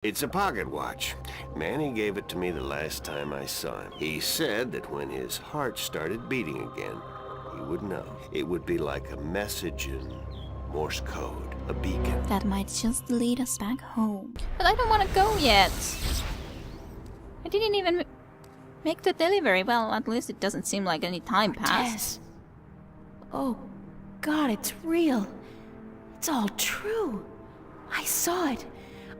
It's a pocket watch. Manny gave it to me the last time I saw him. He said that when his heart started beating again, he would know. It would be like a message in Morse code, a beacon. That might just lead us back home. But I don't want to go yet. I didn't even make the delivery. Well, at least it doesn't seem like any time passed. Oh, God, it's real. It's all true. I saw it.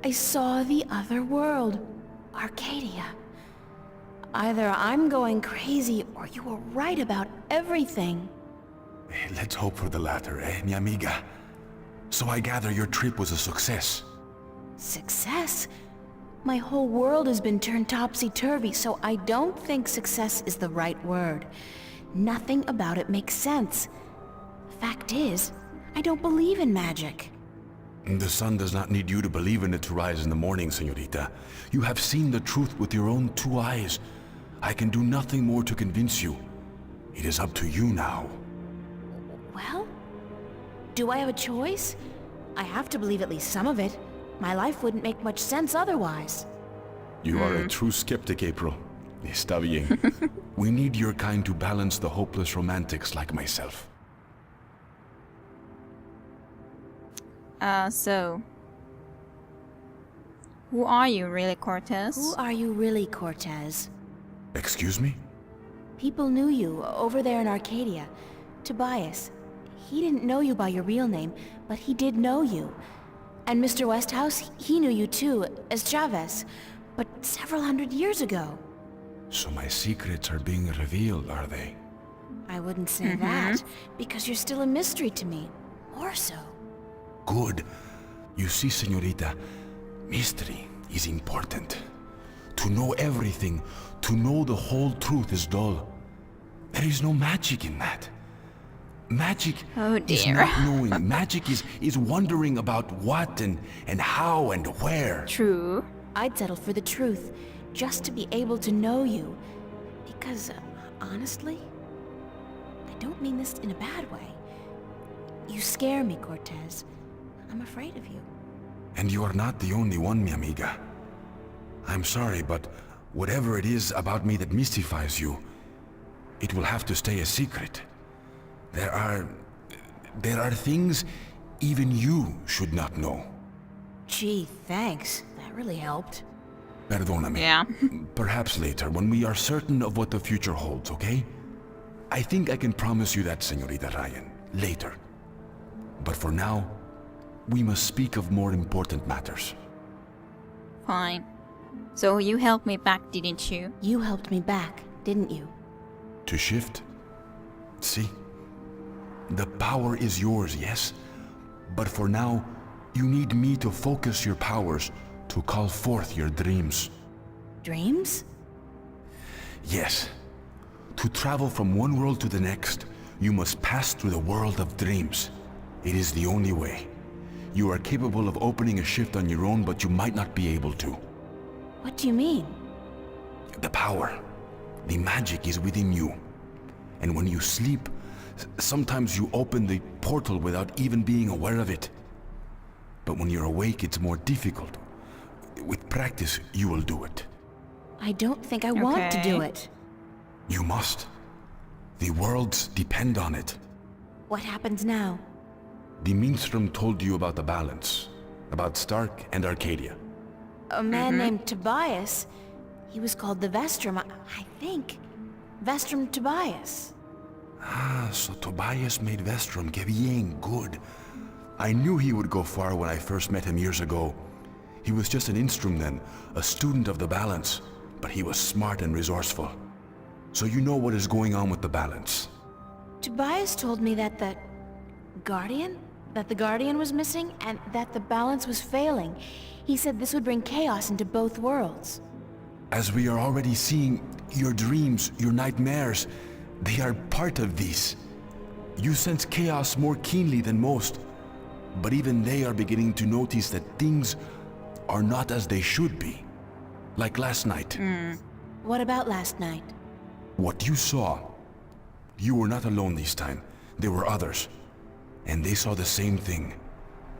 I saw the other world. Arcadia. Either I'm going crazy or you were right about everything. Let's hope for the latter, mi amiga? So I gather your trip was a success. Success? My whole world has been turned topsy-turvy, so I don't think success is the right word. Nothing about it makes sense. Fact is, I don't believe in magic. The sun does not need you to believe in it to rise in the morning, señorita. You have seen the truth with your own 2 eyes. I can do nothing more to convince you. It is up to you now. Well, do I have a choice? I have to believe at least some of it. My life wouldn't make much sense otherwise. You are a true skeptic, April. Está bien. We need your kind to balance the hopeless romantics like myself. So... Who are you really, Cortez? Who are you really, Cortez? Excuse me? People knew you over there in Arcadia. Tobias. He didn't know you by your real name, but he did know you. And Mr. Westhouse, he knew you too, as Chavez, but several hundred years ago. So my secrets are being revealed, are they? I wouldn't say that, because you're still a mystery to me. More so. Good. You see, señorita, mystery is important. To know everything, to know the whole truth is dull. There is no magic in that. Magic is not knowing. Magic is wondering about what and how and where. True. I'd settle for the truth, just to be able to know you. Because, honestly, I don't mean this in a bad way. You scare me, Cortez. I'm afraid of you. And you are not the only one, mi amiga. I'm sorry, but whatever it is about me that mystifies you, it will have to stay a secret. There are things even you should not know. Gee, thanks. That really helped. Perdóname. Yeah. Perhaps later, when we are certain of what the future holds, okay? I think I can promise you that, Señorita Ryan. Later. But for now, we must speak of more important matters. Fine. So you helped me back, didn't you? You helped me back, didn't you? To shift? See? The power is yours, yes? But for now, you need me to focus your powers to call forth your dreams. Dreams? Yes. To travel from one world to the next, you must pass through the world of dreams. It is the only way. You are capable of opening a shift on your own, but you might not be able to. What do you mean? The power, the magic is within you. And when you sleep, sometimes you open the portal without even being aware of it. But when you're awake, it's more difficult. With practice, you will do it. I don't think I want to do it. You must. The worlds depend on it. What happens now? The minstrel told you about the balance, about Stark and Arcadia. A man named Tobias. He was called the Vestrum, I think. Vestrum Tobias. Ah, so Tobias made Vestrum. Que bien, good. I knew he would go far when I first met him years ago. He was just an instrument then, a student of the balance, but he was smart and resourceful. So you know what is going on with the balance. Tobias told me that the Guardian was missing and that the balance was failing. He said this would bring chaos into both worlds. As we are already seeing, your dreams, your nightmares, they are part of these. You sense chaos more keenly than most, but even they are beginning to notice that things are not as they should be. Like last night. What about last night? What you saw, you were not alone this time. There were others. And they saw the same thing.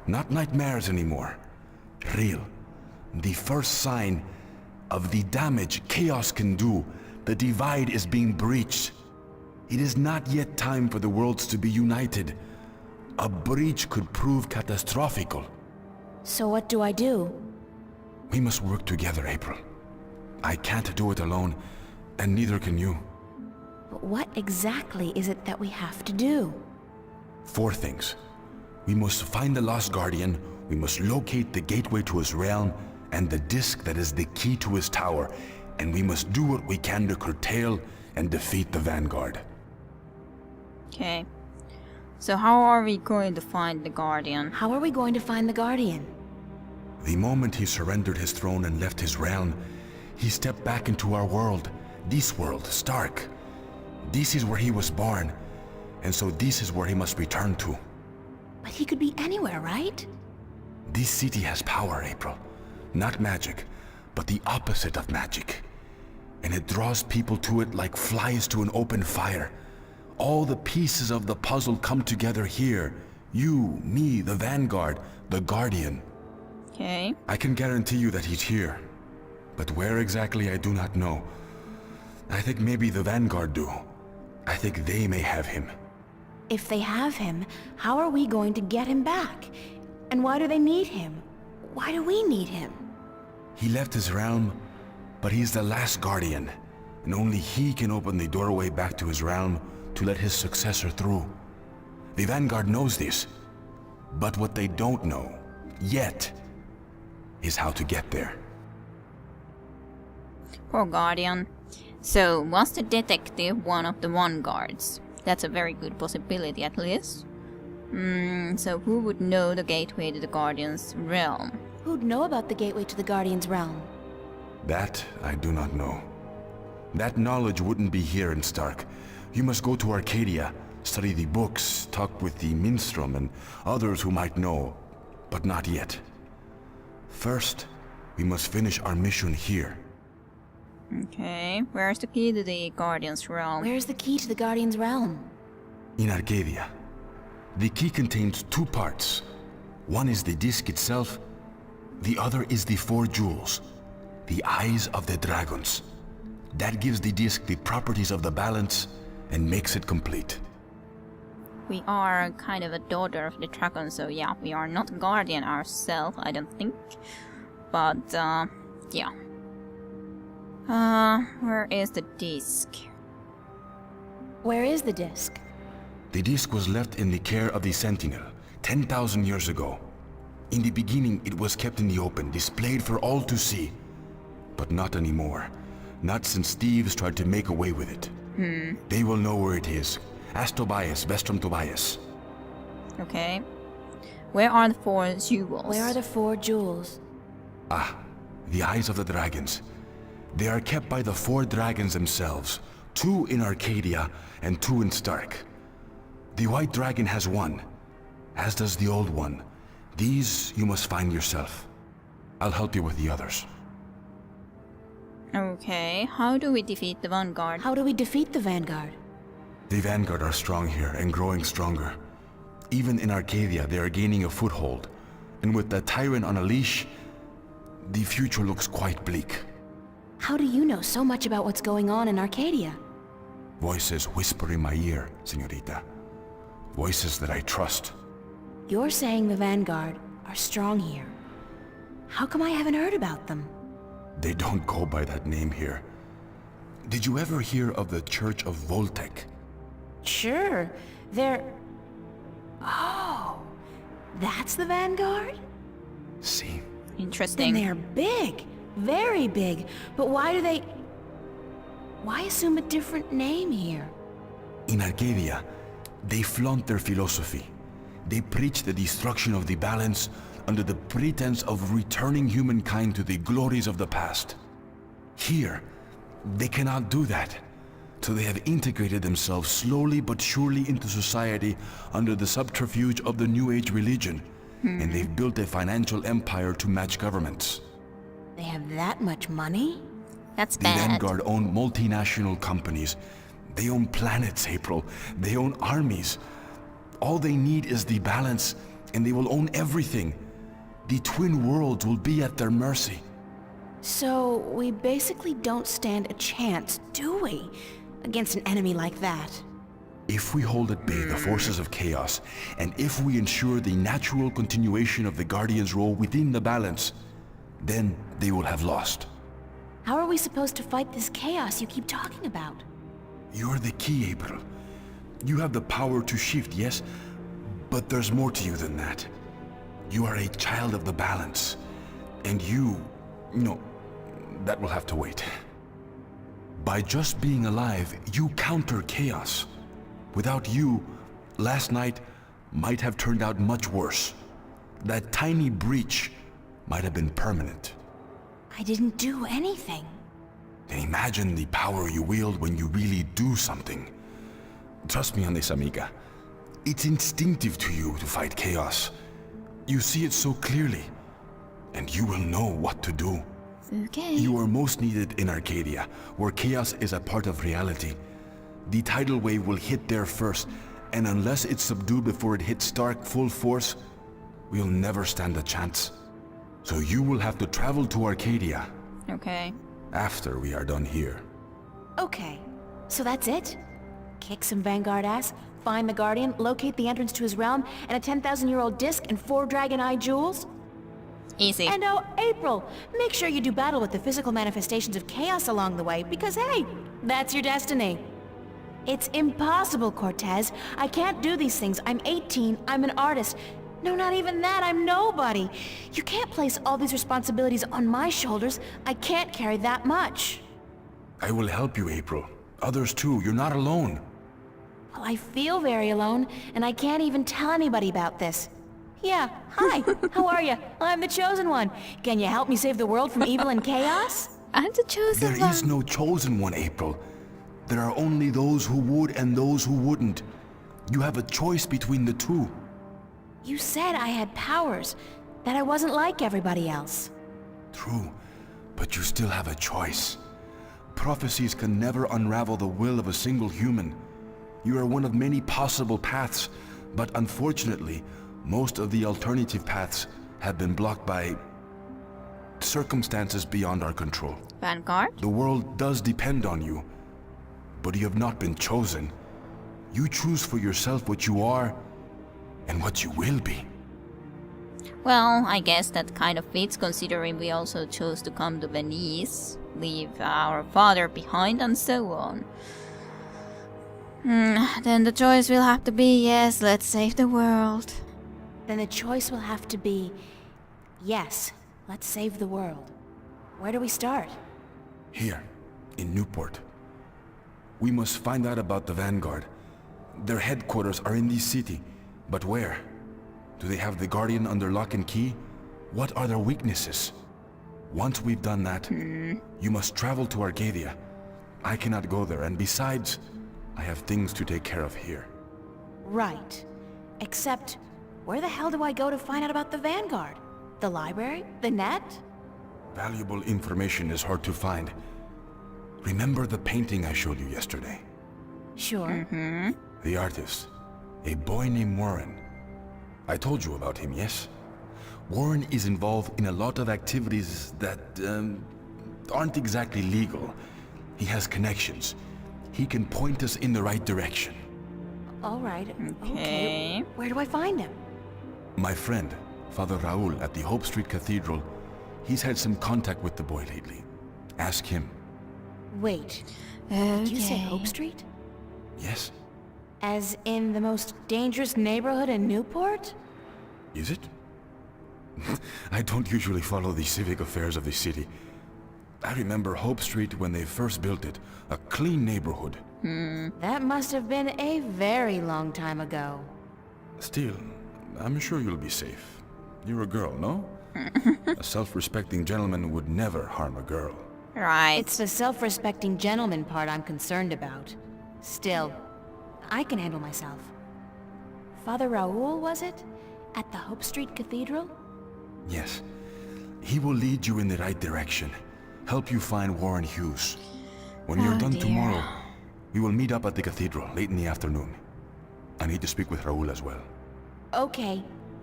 Not nightmares anymore. Real. The first sign of the damage chaos can do. The divide is being breached. It is not yet time for the worlds to be united. A breach could prove catastrophical. So what do I do? We must work together, April. I can't do it alone, and neither can you. But what exactly is it that we have to do? 4 things. We must find the Lost Guardian, we must locate the gateway to his realm, and the disc that is the key to his tower, and we must do what we can to curtail and defeat the Vanguard. Okay. So how are we going to find the Guardian? How are we going to find the Guardian? The moment he surrendered his throne and left his realm, he stepped back into our world, this world, Stark. This is where he was born, and so this is where he must return to. But he could be anywhere, right? This city has power, April. Not magic, but the opposite of magic. And it draws people to it like flies to an open fire. All the pieces of the puzzle come together here. You, me, the Vanguard, the Guardian. Okay. I can guarantee you that he's here. But where exactly I do not know. I think maybe the Vanguard do. I think they may have him. If they have him, how are we going to get him back? And why do they need him? Why do we need him? He left his realm, but he's the last Guardian, and only he can open the doorway back to his realm to let his successor through. The Vanguard knows this, but what they don't know, yet, is how to get there. Poor Guardian. So, was the detective one of the Vanguards? That's a very good possibility, at least. So who would know the gateway to the Guardian's realm? Who'd know about the gateway to the Guardian's realm? That I do not know. That knowledge wouldn't be here in Stark. You must go to Arcadia, study the books, talk with the Minstrom and others who might know, but not yet. First, we must finish our mission here. Okay, where's the key to the Guardian's realm? Where's the key to the Guardian's realm? In Arcadia. The key contains 2 parts. One is the disc itself, the other is the 4 jewels, the eyes of the dragons. That gives the disc the properties of the balance and makes it complete. We are kind of a daughter of the dragon, so yeah, we are not Guardian ourselves, I don't think. But, yeah. Where is the disc? Where is the disc? The disc was left in the care of the Sentinel 10,000 years ago. In the beginning, it was kept in the open, displayed for all to see. But not anymore. Not since thieves tried to make away with it. They will know where it is. Ask Tobias, Vestrum Tobias. Okay. Where are the 4 jewels? Where are the 4 jewels? Ah, the eyes of the dragons. They are kept by the 4 dragons themselves. 2 in Arcadia and 2 in Stark. The white dragon has 1, as does the old one. These you must find yourself. I'll help you with the others. Okay, how do we defeat the Vanguard? How do we defeat the Vanguard? The Vanguard are strong here and growing stronger. Even in Arcadia, they are gaining a foothold. And with the tyrant on a leash, the future looks quite bleak. How do you know so much about what's going on in Arcadia? Voices whisper in my ear, señorita. Voices that I trust. You're saying the Vanguard are strong here. How come I haven't heard about them? They don't go by that name here. Did you ever hear of the Church of Voltec? Sure, they're... Oh, that's the Vanguard? See? Interesting. Then they're big, very big. But why do they... Why assume a different name here? In Arcadia, they flaunt their philosophy. They preach the destruction of the balance under the pretense of returning humankind to the glories of the past. Here, they cannot do that. So they have integrated themselves slowly but surely into society under the subterfuge of the New Age religion. And they've built a financial empire to match governments. They have that much money? That's The bad. Vanguard own multinational companies. They own planets, April. They own armies. All they need is the balance, and they will own everything. the twin worlds will be at their mercy. So, we basically don't stand a chance, do we? Against an enemy like that. If we hold at bay the forces of chaos, and if we ensure the natural continuation of the Guardian's role within the balance, then they will have lost. How are we supposed to fight this chaos you keep talking about? You're the key, April. You have the power to shift, yes? But there's more to you than that. You are a child of the balance. And you... no, that will have to wait. By just being alive, you counter chaos. Without you, last night might have turned out much worse. That tiny breach might have been permanent. I didn't do anything. Then imagine the power you wield when you really do something. Trust me on this, amiga. It's instinctive to you to fight chaos. You see it so clearly, and you will know what to do. Okay. You are most needed in Arcadia, where chaos is a part of reality. The tidal wave will hit there first, and unless it's subdued before it hits Stark full force, we'll never stand a chance. So you will have to travel to Arcadia Okay. after we are done here. Okay, so that's it? Kick some Vanguard ass, find the Guardian, locate the entrance to his realm, and a 10,000-year-old disc and 4 Dragon Eye jewels? Easy. And oh, April, make sure you do battle with the physical manifestations of chaos along the way, because hey, that's your destiny. It's impossible, Cortez. I can't do these things. I'm 18, I'm an artist. No, not even that, I'm nobody. You can't place all these responsibilities on my shoulders. I can't carry that much. I will help you, April. Others too, you're not alone. Well, I feel very alone, and I can't even tell anybody about this. Yeah, hi, how are you? I'm the Chosen One. Can you help me save the world from evil and chaos? I'm the chosen There one. is no chosen one, April. There are only those who would and those who wouldn't. You have a choice between the two. You said I had powers, that I wasn't like everybody else. True, but you still have a choice. Prophecies can never unravel the will of a single human. You are one of many possible paths, but unfortunately, most of the alternative paths have been blocked by circumstances beyond our control. Vanguard? The world does depend on you, but you have not been chosen. You choose for yourself what you are and what you will be. Well, I guess that kind of fits considering we also chose to come to Venice, leave our father behind and so on. Then the choice will have to be, yes, let's save the world. Then the choice will have to be, yes, let's save the world. Where do we start? Here, in Newport. We must find out about the Vanguard. Their headquarters are in this city, but where? Do they have the Guardian under lock and key? What are their weaknesses? Once we've done that, you must travel to Arcadia. I cannot go there, and besides, I have things to take care of here. Right. Except, where the hell do I go to find out about the Vanguard? The library? The net? Valuable information is hard to find. Remember the painting I showed you yesterday? Sure. The artist, a boy named Warren. I told you about him, yes? Warren is involved in a lot of activities that aren't exactly legal. He has connections. He can point us in the right direction. All right. Okay. Where do I find him? My friend, Father Raul at the Hope Street Cathedral, he's had some contact with the boy lately. Ask him. Wait. Okay. Did you say Hope Street? Yes? As in the most dangerous neighborhood in Newport? Is it? I don't usually follow the civic affairs of the city. I remember Hope Street when they first built it, a clean neighborhood. That must have been a very long time ago. Still, I'm sure you'll be safe. You're a girl, no? A self-respecting gentleman would never harm a girl. Right. It's the self-respecting gentleman part I'm concerned about. Still, I can handle myself. Father Raul, was it? At the Hope Street Cathedral? Yes. He will lead you in the right direction. Help you find Warren Hughes. When you're done dear. tomorrow, we will meet up at the cathedral late in the afternoon. I need to speak with Raul as well. Okay,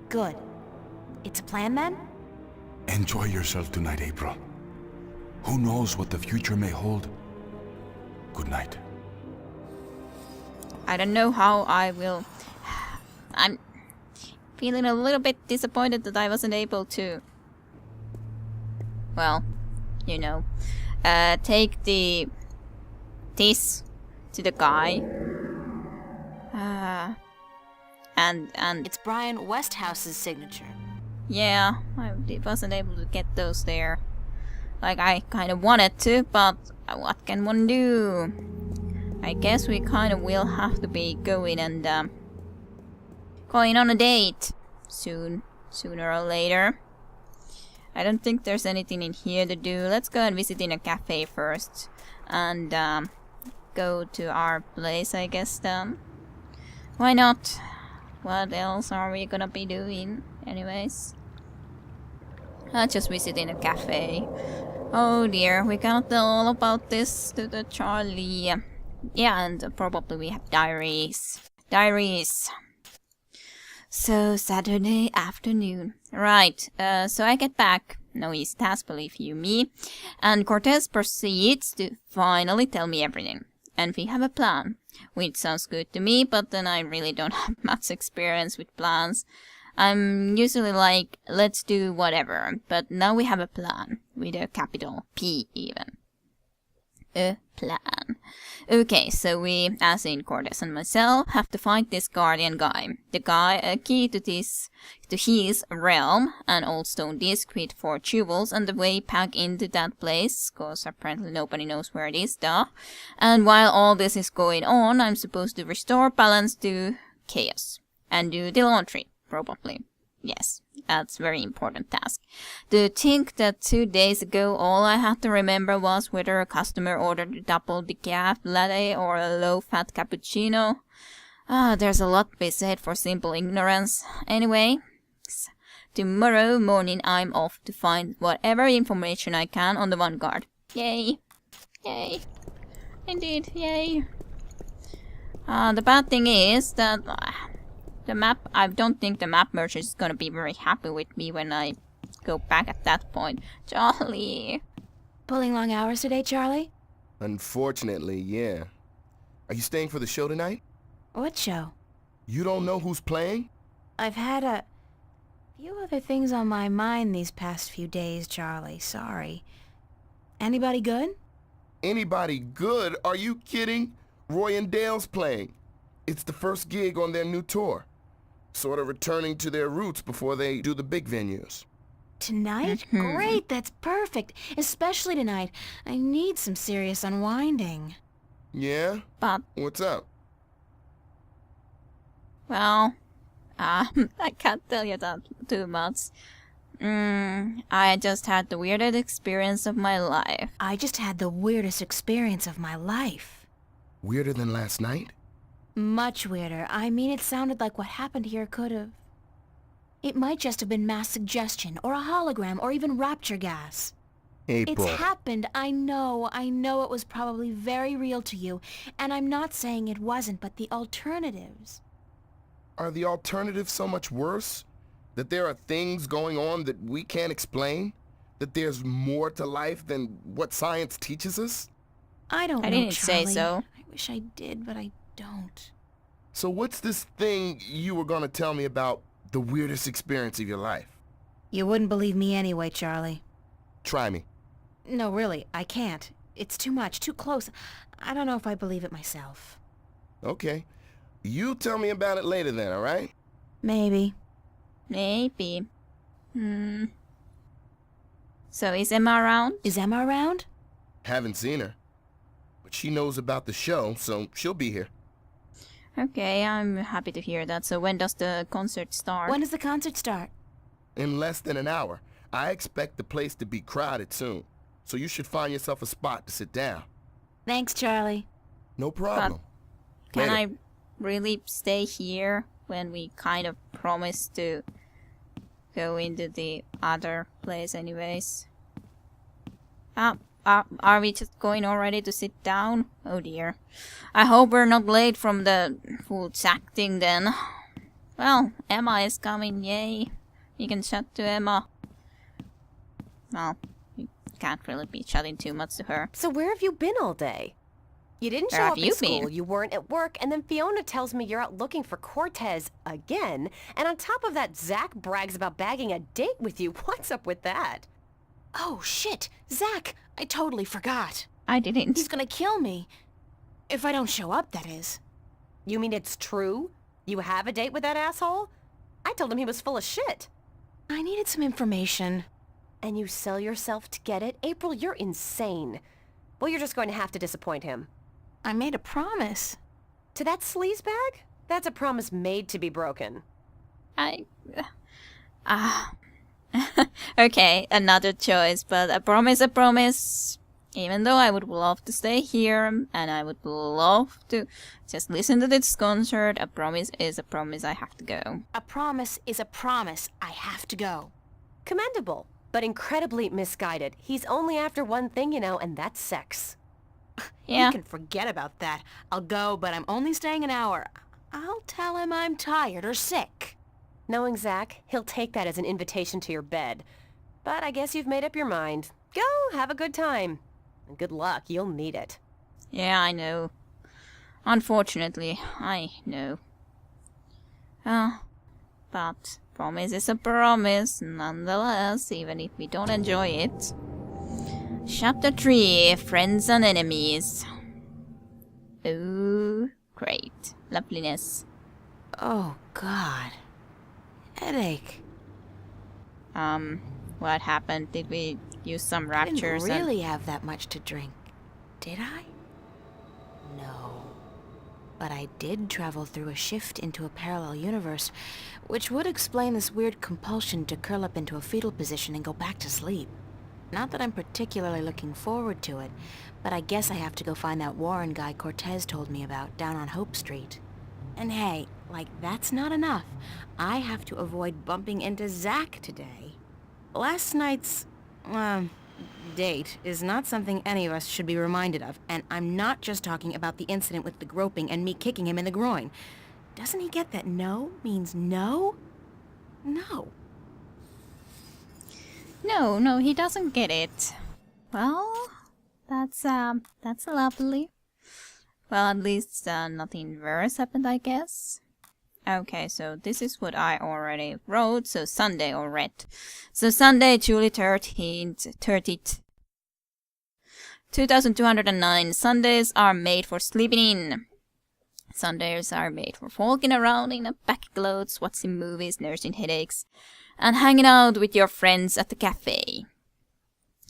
good. It's a plan then? Enjoy yourself tonight, April. Who knows what the future may hold? Good night. I don't know how I will... I'm feeling a little bit disappointed that I wasn't able to... Well, you know, take this to the guy. And It's Brian Westhouse's signature. yeah, I wasn't able to get those there. Like I kind of wanted to, but what can one do? I guess we kind of will have to be going and going on a date soon, sooner or later. I don't think there's anything in here to do. Let's go and visit in a cafe first, and go to our place, I guess. Why not? What else are we gonna be doing, anyways? I'll just visit in a cafe. Oh dear, we cannot tell all about this to the Charlie. Yeah, and probably we have diaries. Diaries. So, Saturday afternoon. Right, so I get back. No easy task, believe you me. And Cortez proceeds to finally tell me everything. And we have a plan. Which sounds good to me, but then I really don't have much experience with plans. I'm usually like, let's do whatever. But now we have a plan. With a capital P even. A plan. Okay, so we, as in Cortez and myself, have to find this guardian guy. The guy, a key to his realm, an old stone disc with 4 jewels, and the way back into that place, cause apparently nobody knows where it is, duh. And while all this is going on, I'm supposed to restore balance to chaos. And do the laundry, probably. Yes, that's a very important task. To think that 2 days ago all I had to remember was whether a customer ordered a double decaf latte or a low-fat cappuccino. There's a lot to be said for simple ignorance. Anyway, tomorrow morning I'm off to find whatever information I can on the Vanguard. Yay! Yay! Indeed, yay! The bad thing is that... the map, I don't think the map merchant is gonna be very happy with me when I go back at that point. Charlie! Pulling long hours today, Charlie? Unfortunately, yeah. Are you staying for the show tonight? What show? You don't know who's playing? I've had a few other things on my mind these past few days, Charlie. Sorry. Anybody good? Anybody good? Are you kidding? Roy and Dale's playing. It's the first gig on their new tour. Sort of returning to their roots before they do the big venues. Tonight? Great, that's perfect. Especially tonight. I need some serious unwinding. Yeah? But, What's up? well, I can't tell you that too much. I just had the weirdest experience of my life. I just had the weirdest experience of my life. Weirder than last night? Much weirder. I mean, it sounded like what happened here could have... It might just have been mass suggestion, or a hologram, or even rapture gas. April. It's happened, I know it was probably very real to you, and I'm not saying it wasn't, but the alternatives... Are the alternatives so much worse? That there are things going on that we can't explain? That there's more to life than what science teaches us? I don't know, I didn't say Charlie. so. I wish I did, but I don't. So what's this thing you were gonna tell me about the weirdest experience of your life? You wouldn't believe me anyway, Charlie. Try me. No, really, I can't. It's too much, too close. I don't know if I believe it myself. Okay. You tell me about it later then, alright? Maybe. Maybe. So is Emma around? Is Emma around? Haven't seen her. But she knows about the show, so she'll be here. Okay, I'm happy to hear that. So when does the concert start? When does the concert start? In less than an hour. I expect the place to be crowded soon. So you should find yourself a spot to sit down. Thanks, Charlie. No problem. Can Later. I really stay here when we kind of promised to go into the other place anyways? Are we just going already to sit down? Oh dear. I hope we're not late from the full sack thing then. Well, Emma is coming, yay. You can chat to Emma. well, you can't really be chatting too much to her. So where have you been all day? You didn't Where show have up you at school, been? you weren't at work, and then Fiona tells me you're out looking for Cortez again. And on top of that, Zach brags about bagging a date with you. What's up with that? Oh, shit! Zach! I totally forgot. I didn't. He's gonna kill me. If I don't show up, that is. You mean it's true? You have a date with that asshole? I told him he was full of shit. I needed some information. And you sell yourself to get it? April, you're insane. Well, you're just going to have to disappoint him. I made a promise. To that sleazebag? That's a promise made to be broken. Okay, another choice, but a promise. Even though I would love to stay here, and I would love to just listen to this concert, a promise is a promise. I have to go. A promise is a promise. I have to go. Commendable, but incredibly misguided. He's only after one thing, you know, and that's sex. Yeah. You can forget about that. I'll go, but I'm only staying an hour. I'll tell him I'm tired or sick. Knowing Zach, he'll take that as an invitation to your bed. But I guess you've made up your mind. Go, have a good time. And good luck, you'll need it. Yeah, I know. Unfortunately, I know. But promise is a promise, nonetheless, even if we don't enjoy it. Chapter 3, Friends and Enemies. Oh, great. Loveliness. Oh, God. Headache. What happened? Did we use some I didn't raptures? really have that much to drink. Did I? No. But I did travel through a shift into a parallel universe, which would explain this weird compulsion to curl up into a fetal position and go back to sleep. Not that I'm particularly looking forward to it, but I guess I have to go find that Warren guy Cortez told me about down on Hope Street. And hey, like that's not enough. I have to avoid bumping into Zach today. Last night's, date is not something any of us should be reminded of, and I'm not just talking about the incident with the groping and me kicking him in the groin. Doesn't he get that no means no? No. No, he doesn't get it. Well, that's lovely. Well, at least nothing worse happened, I guess. Okay, so this is what I already wrote. So Sunday or red. So Sunday, July 30th. 2209. Sundays are made for sleeping in. Sundays are made for walking around in a back clothes, watching movies, nursing headaches, and hanging out with your friends at the cafe.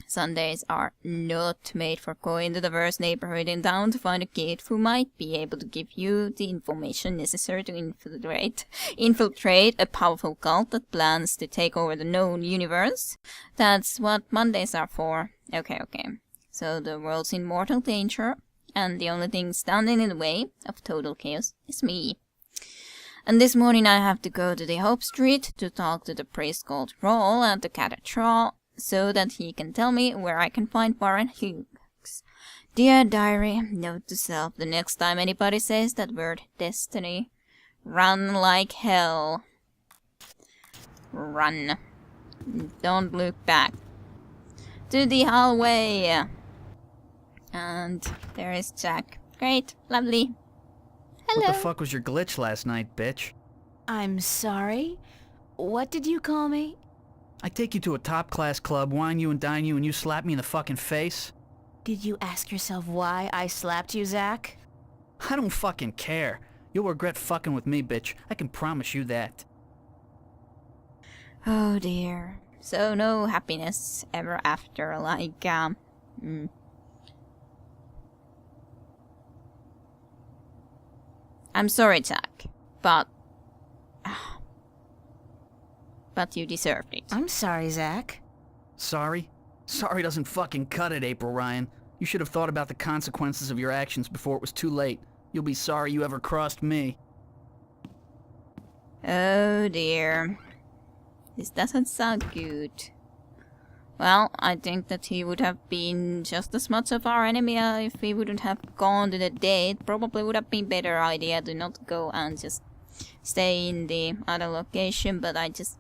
Sundays are not made for going to the worst neighborhood in town to find a kid who might be able to give you the information necessary to infiltrate a powerful cult that plans to take over the known universe. That's what Mondays are for. Okay. So the world's in mortal danger, and the only thing standing in the way of total chaos is me. And this morning I have to go to the Hope Street to talk to the priest called Roll at the cathedral, so that he can tell me where I can find Warren Hughes. Dear diary, note to self, the next time anybody says that word destiny, run like hell. Run. Don't look back. To the hallway. And there is Jack. Great, lovely. Hello. What the fuck was your glitch last night, bitch? I'm sorry? What did you call me? I take you to a top-class club, wine you and dine you, and you slap me in the fucking face? Did you ask yourself why I slapped you, Zach? I don't fucking care. You'll regret fucking with me, bitch. I can promise you that. Oh dear. So no happiness ever after, like, I'm sorry, Jack, but you deserved it. I'm sorry, Zach. Sorry? Sorry doesn't fucking cut it, April Ryan. You should have thought about the consequences of your actions before it was too late. You'll be sorry you ever crossed me. Oh dear. This doesn't sound good. Well, I think that he would have been just as much of our enemy if we wouldn't have gone to the date. Probably would have been better idea to not go and just stay in the other location, but I just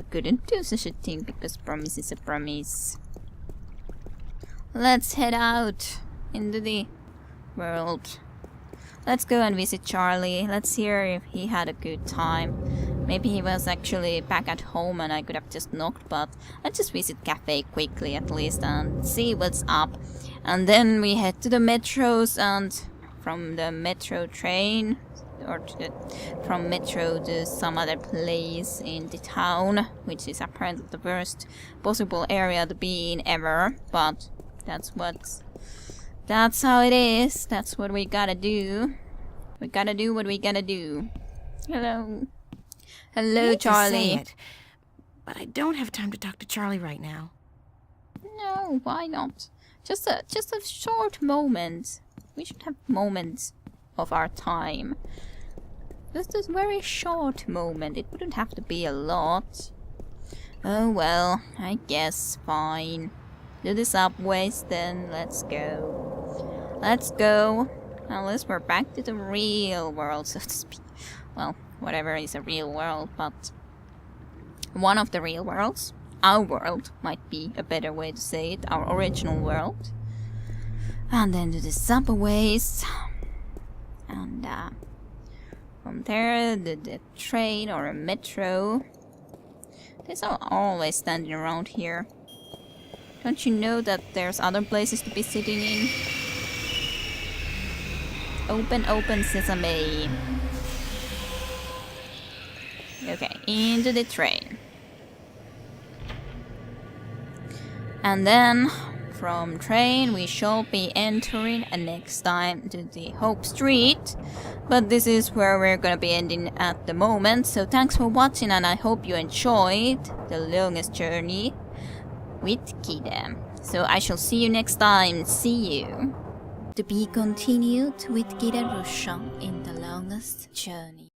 Couldn't do such a thing because promise is a promise. Let's head out into the world. Let's go and visit Charlie. Let's hear if he had a good time. Maybe he was actually back at home and I could have just knocked, but let's just visit cafe quickly at least and see what's up. And then we head to the metros, and from the metro train, or from metro to some other place in the town, which is apparently the worst possible area to be in ever, but that's how it is. That's what we gotta do. We gotta do what we gotta do. Hello. Hello, I hate to Charlie. say it, but I don't have time to talk to Charlie right now. No, why not? Just a short moment. We should have moments of our time. Just a very short moment. It wouldn't have to be a lot. Oh well, I guess fine. Do the subways then. Let's go. Let's go. Unless we're back to the real world, so to speak. Well, whatever is a real world, but one of the real worlds. Our world might be a better way to say it. Our original world. And then to the subways. And from there, the train or a metro. There's always standing around here. Don't you know that there's other places to be sitting in? Open, open sesame. Okay, into the train. And then, from train, we shall be entering next time to the Hope Street. But this is where we're gonna be ending at the moment. So thanks for watching, and I hope you enjoyed the longest journey with Kida. So I shall see you next time. See you. To be continued with Kida Rushan in the longest journey.